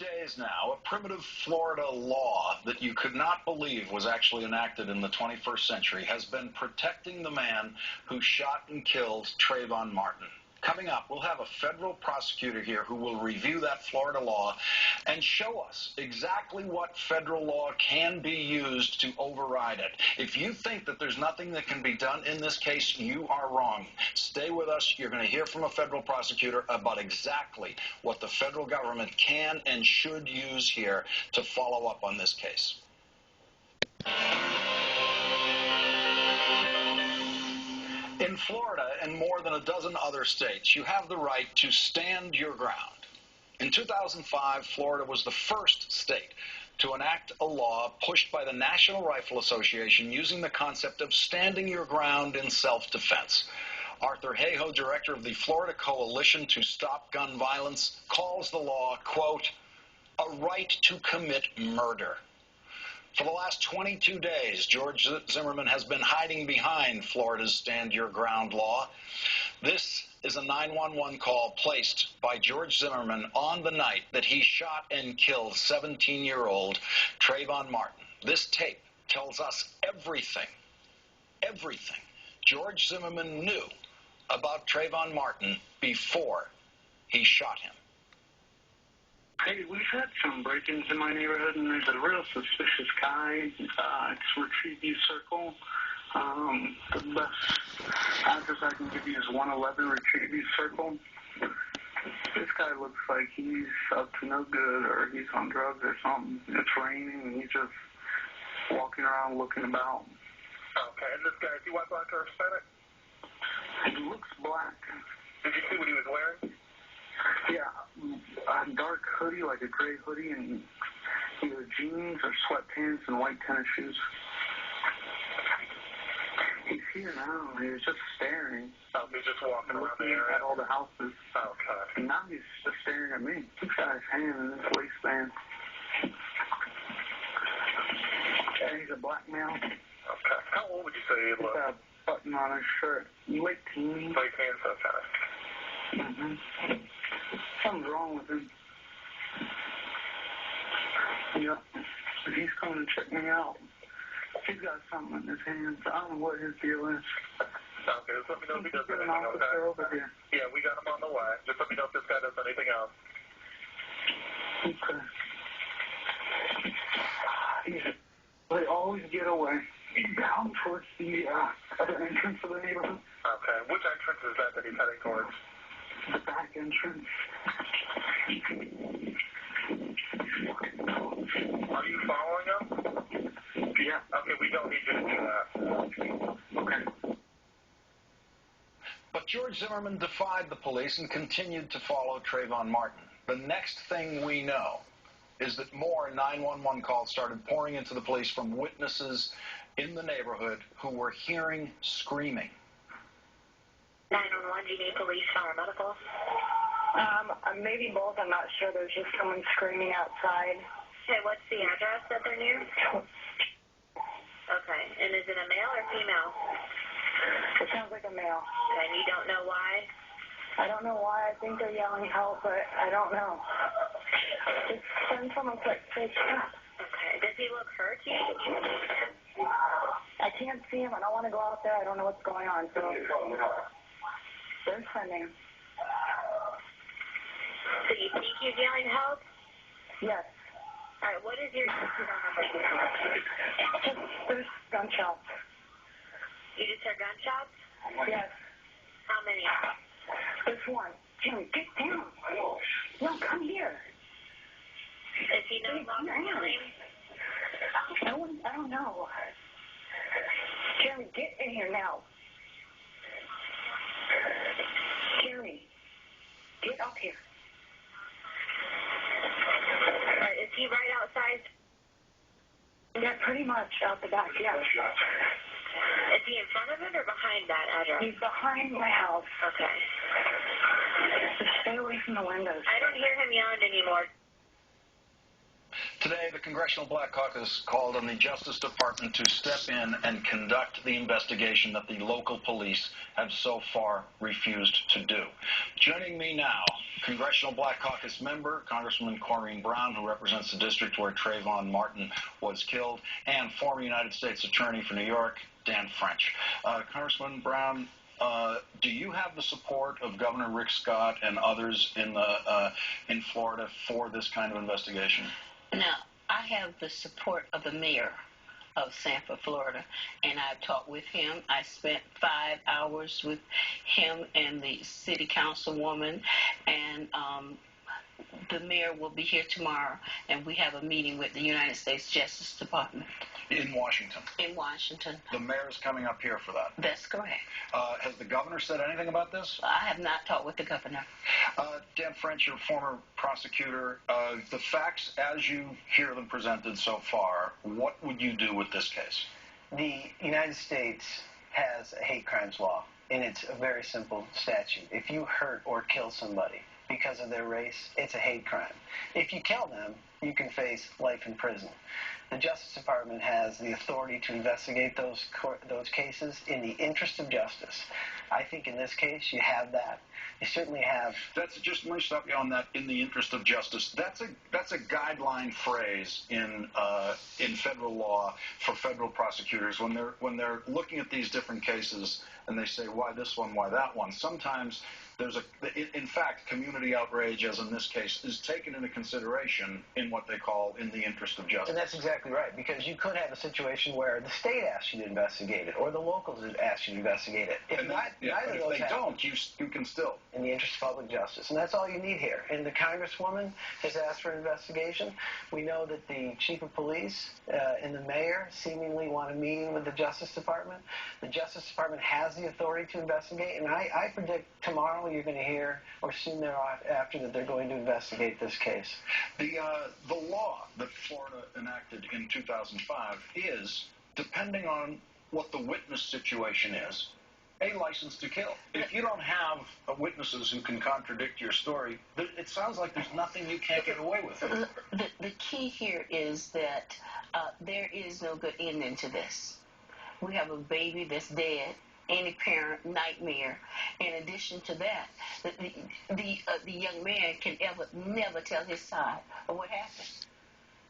days now, a primitive Florida law that you could not believe was actually enacted in the 21st century has been protecting the man who shot and killed Trayvon Martin. Coming up, we'll have a federal prosecutor here who will review that Florida law and show us exactly what federal law can be used to override it. If you think that there's nothing that can be done in this case, you are wrong. Stay with us. You're going to hear from a federal prosecutor about exactly what the federal government can and should use here to follow up on this case. In Florida and more than a dozen other states, you have the right to stand your ground. In 2005, Florida was the first state to enact a law pushed by the National Rifle Association using the concept of standing your ground in self-defense. Arthur Hayhoe, director of the Florida Coalition to Stop Gun Violence, calls the law, quote, a right to commit murder. For the last 22 days, George Zimmerman has been hiding behind Florida's Stand Your Ground law. This is a 911 call placed by George Zimmerman on the night that he shot and killed 17-year-old Trayvon Martin. This tape tells us everything George Zimmerman knew about Trayvon Martin before he shot him. Hey, we've had some break-ins in my neighborhood, and there's a real suspicious guy. It's Retrieview Circle. The best address I can give you is 111 Retrieview Circle. This guy looks like he's up to no good, or he's on drugs or something. It's raining, and he's just walking around looking about. Okay, and this guy, is he white, black, or Hispanic? He looks black. Did you see what he was wearing? Yeah, a dark hoodie, like a gray hoodie, and either jeans or sweatpants and white tennis shoes. He's here now. He was just staring. Oh, he's just walking around the area? At all the houses. Okay. And now he's just staring at me. He's got his hand in his waistband. And he's a black male. Okay. How old would you say he He's looked? got a button on his shirt. Late teens. Late teens, okay. Mm-hmm. Something's wrong with him. Yep. He's coming to check me out. He's got something in his hands. I don't know what his deal is. Okay, just let me know if he does Get an anything, officer okay? over here. Yeah, we got him on the way. Just let me know if this guy does anything else. Okay. Yeah. They always get away. Down towards the other entrance of the neighborhood. Okay. Which entrance is that he's heading towards? The back entrance. Are you following him? Yeah. Okay, we don't need you to do that. Okay. But George Zimmerman defied the police and continued to follow Trayvon Martin. The next thing we know is that more 911 calls started pouring into the police from witnesses in the neighborhood who were hearing screaming. 911, do you need police, fire, medical? Maybe both. I'm not sure. There's just someone screaming outside. Okay, what's the address that they're near? Okay, and is it a male or female? It sounds like a male. Okay, and you don't know why? I don't know why. I think they're yelling help, but I don't know. Just send someone quick. Say stop. Okay, does he look hurt? I can't see him. I don't want to go out there. I don't know what's going on. So they're sending. So you think he's yelling help? Yes. All right, what is your number? Just, there's gunshots. You just heard gunshots? Yes. How many? There's one. Jimmy, get down. No, come here. Is he no longer yelling? I don't know. Jeremy, get in here now. Jeremy, get up here. Is he right outside? Yeah, pretty much out the back, yeah. Is he in front of it or behind that address? He's behind my house. Okay. Just stay away from the windows. I don't hear him yelling anymore. To Today, the Congressional Black Caucus called on the Justice Department to step in and conduct the investigation that the local police have so far refused to do. Joining me now, Congressional Black Caucus member, Congresswoman Corrine Brown, who represents the district where Trayvon Martin was killed, and former United States Attorney for New York, Dan French. Congresswoman Brown, do you have the support of Governor Rick Scott and others in Florida for this kind of investigation? Now, I have the support of the mayor of Sanford, Florida, and I've talked with him. I spent 5 hours with him and the city councilwoman, and the mayor will be here tomorrow, and we have a meeting with the United States Justice Department. In Washington? In Washington. The mayor is coming up here for that? That's correct. Has the governor said anything about this? I have not talked with the governor. Dan French, your former prosecutor, the facts as you hear them presented so far, what would you do with this case? The United States has a hate crimes law, and it's a very simple statute. If you hurt or kill somebody because of their race, it's a hate crime. If you kill them, you can face life in prison. The Justice Department has the authority to investigate those cases in the interest of justice. I think in this case, you have that. You certainly have. Let me stop you on that. In the interest of justice, that's a guideline phrase in federal law for federal prosecutors when they're looking at these different cases and they say why this one, why that one. Sometimes in fact, community outrage, as in this case, is taken into consideration in what they call in the interest of justice. And that's exactly right, because you could have a situation where the state asks you to investigate it, or the locals ask you to investigate it. If they don't, you can still. In the interest of public justice. And that's all you need here. And the Congresswoman has asked for an investigation. We know that the chief of police and the mayor seemingly want a meeting with the Justice Department. The Justice Department has the authority to investigate, and I predict tomorrow you're going to hear, or soon thereafter, that they're going to investigate this case. The law that Florida enacted in 2005 is, depending on what the witness situation is, a license to kill. If you don't have witnesses who can contradict your story, it sounds like there's nothing you can't get away with. The key here is that there is no good ending to this. We have a baby that's dead. Any parent nightmare. In addition to that, the young man can never tell his side of what happened.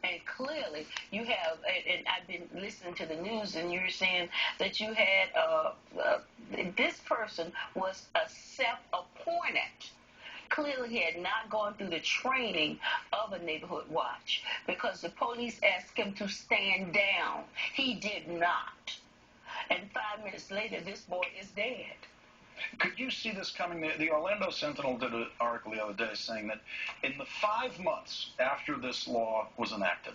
And clearly, you have, and I've been listening to the news, and you're saying that you had, this person was a self-appointed. Clearly, he had not gone through the training of a neighborhood watch, because the police asked him to stand down. He did not. And 5 minutes later, this boy is dead. Could you see this coming? The Orlando Sentinel did an article the other day saying that in the 5 months after this law was enacted,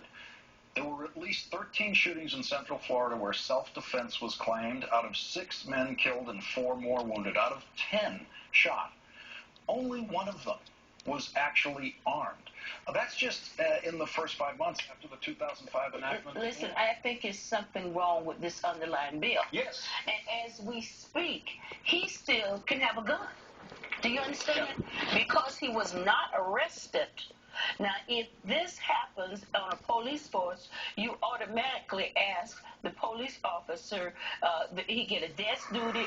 there were at least 13 shootings in Central Florida where self-defense was claimed. Out of 6 men killed and 4 more wounded. Out of 10 shot, only 1 of them was actually armed. That's just in the first 5 months after the 2005 enactment. Listen, I think there's something wrong with this underlying bill. Yes. And as we speak, he still can have a gun. Do you understand? Yeah. Because he was not arrested. Now, if this happens on a police force, you automatically ask the police officer, he get a desk duty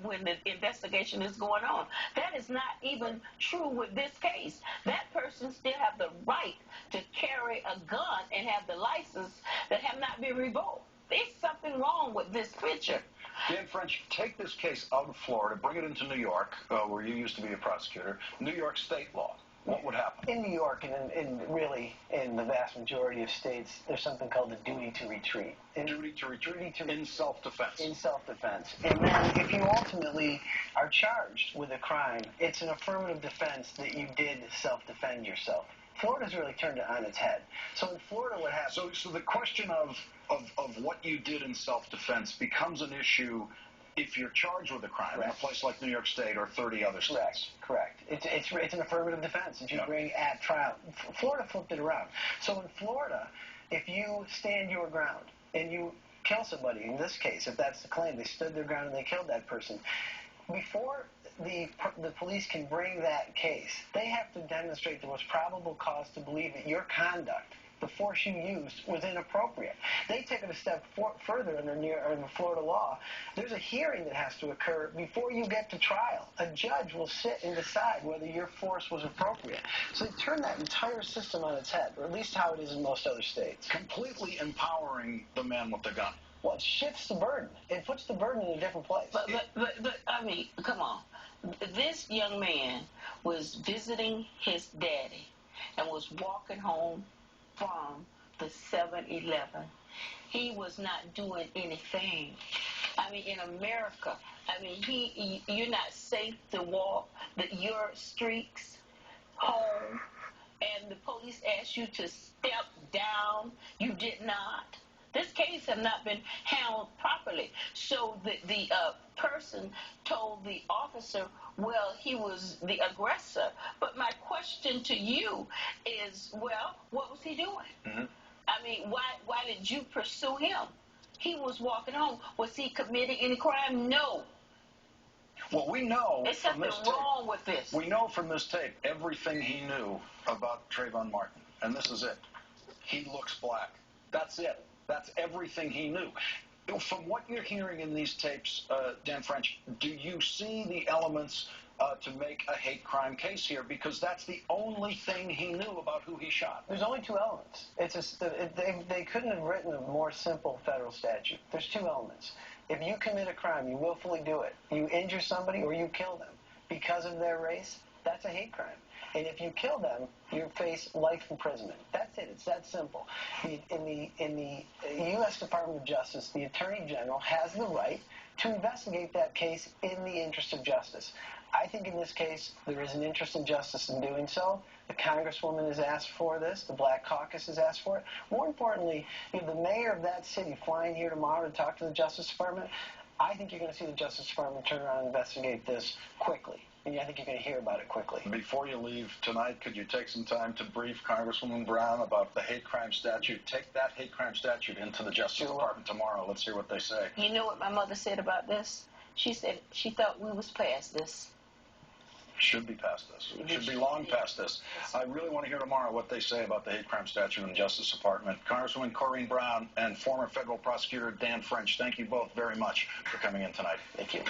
when the investigation is going on. That is not even true with this case. That person still have the right to carry a gun and have the license that have not been revoked. There's something wrong with this picture. Dan French, take this case out of Florida, bring it into New York, where you used to be a prosecutor, New York state law. What would happen? In New York, and really in the vast majority of states, there's something called the duty to retreat. Duty to retreat in self-defense. In self-defense. And then if you ultimately are charged with a crime, it's an affirmative defense that you did self-defend yourself. Florida's really turned it on its head. So in Florida, what happens? So the question of what you did in self-defense becomes an issue if you're charged with a crime in a place like New York State or 30 other states. Correct. It's an affirmative defense that you bring at trial. Florida flipped it around. So in Florida, if you stand your ground and you kill somebody, in this case, if that's the claim, they stood their ground and they killed that person, before the police can bring that case, they have to demonstrate there was probable cause to believe that your conduct the force you used was inappropriate. They take it a step further in the Florida law. There's a hearing that has to occur before you get to trial. A judge will sit and decide whether your force was appropriate. So they turn that entire system on its head, or at least how it is in most other states. Completely empowering the man with the gun. Well, it shifts the burden. It puts the burden in a different place. But I mean, come on. This young man was visiting his daddy and was walking home from the 7-Eleven. He was not doing anything. I mean, in America, I mean, you're not safe to walk your streets home, and the police asked you to step down. You did not. This case has not been handled properly. So the person told the officer, well, he was the aggressor. But my question to you is, well, what was he doing? Mm-hmm. I mean, why did you pursue him? He was walking home. Was he committing any crime? No. Well, we know there's from something this tape, wrong with this. We know from this tape everything he knew about Trayvon Martin. And this is it. He looks black. That's it. That's everything he knew. From what you're hearing in these tapes, Dan French, do you see the elements to make a hate crime case here? Because that's the only thing he knew about who he shot. There's only two elements. They couldn't have written a more simple federal statute. There's two elements. If you commit a crime, you willfully do it. You injure somebody or you kill them because of their race, that's a hate crime. And if you kill them, you face life imprisonment. That's it. It's that simple. In the U.S. Department of Justice, the Attorney General has the right to investigate that case in the interest of justice. I think in this case, there is an interest in justice in doing so. The Congresswoman has asked for this. The Black Caucus has asked for it. More importantly, the mayor of that city flying here tomorrow to talk to the Justice Department, I think you're going to see the Justice Department turn around and investigate this quickly. And I think you're going to hear about it quickly. Before you leave tonight, could you take some time to brief Congresswoman Brown about the hate crime statute? Take that hate crime statute into the Justice Department tomorrow. Let's hear what they say. You know what my mother said about this? She said she thought we was past this. Should be past this. Should be long past this. I really want to hear tomorrow what they say about the hate crime statute in the Justice Department. Congresswoman Corrine Brown and former federal prosecutor Dan French, thank you both very much for coming in tonight. Thank you.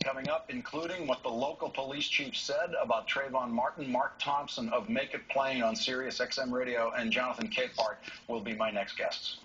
Coming up, including what the local police chief said about Trayvon Martin, Mark Thompson of Make It Plain on Sirius XM Radio, and Jonathan Capehart will be my next guests.